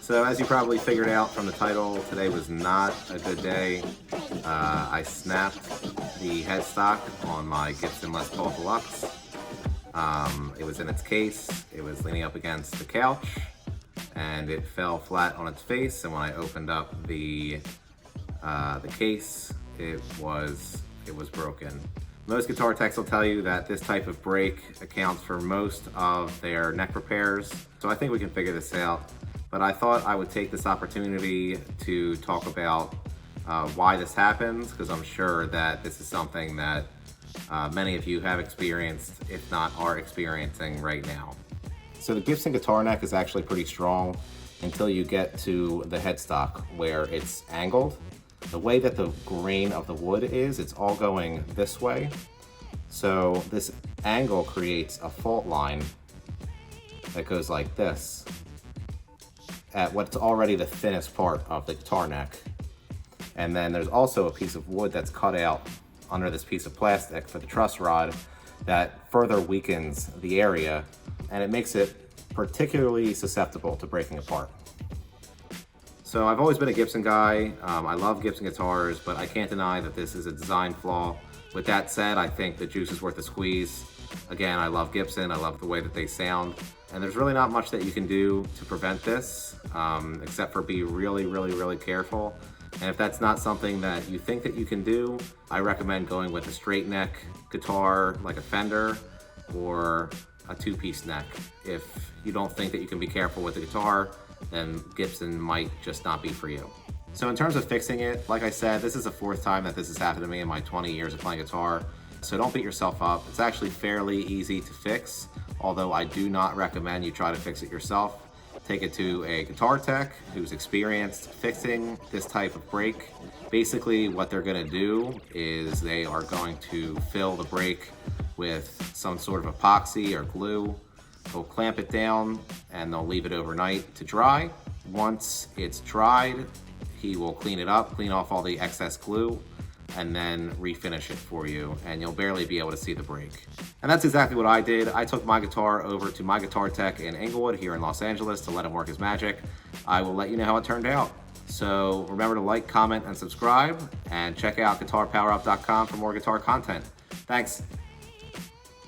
So as you probably figured out from the title, today was not a good day. I snapped the headstock on my Gibson Les Paul Deluxe. It was in its case, it was leaning up against the couch, and it fell flat on its face, and when I opened up the case, it was broken. Most guitar techs will tell you that this type of break accounts for most of their neck repairs, so I think we can figure this out. But I thought I would take this opportunity to talk about why this happens, because I'm sure that this is something that many of you have experienced, if not are experiencing right now. So the Gibson guitar neck is actually pretty strong until you get to the headstock where it's angled. The way that the grain of the wood is, it's all going this way. So this angle creates a fault line that goes like this at what's already the thinnest part of the guitar neck. And then there's also a piece of wood that's cut out under this piece of plastic for the truss rod that further weakens the area, and it makes it particularly susceptible to breaking apart. So I've always been a Gibson guy. I love Gibson guitars, but I can't deny that this is a design flaw. With that said, I think the juice is worth a squeeze. Again, I love Gibson, I love the way that they sound, and there's really not much that you can do to prevent this, except for be really careful. And if that's not something that you think that you can do, I recommend going with a straight neck guitar like a Fender or a two-piece neck. If you don't think that you can be careful with the guitar, then Gibson might just not be for you. So in terms of fixing it, like I said, this is the fourth time that this has happened to me in my 20 years of playing guitar. So don't beat yourself up. It's actually fairly easy to fix, although I do not recommend you try to fix it yourself. Take it to a guitar tech who's experienced fixing this type of break. Basically, what they're gonna do is they are going to fill the break with some sort of epoxy or glue. They'll clamp it down and they'll leave it overnight to dry. Once it's dried, he will clean it up, clean off all the excess glue, and then refinish it for you, and you'll barely be able to see the break. And that's exactly what I did. I took my guitar over to my guitar tech in Inglewood here in Los Angeles to let him work his magic. I will let you know how it turned out. So remember to like, comment, and subscribe, and check out guitarpowerup.com for more guitar content. Thanks.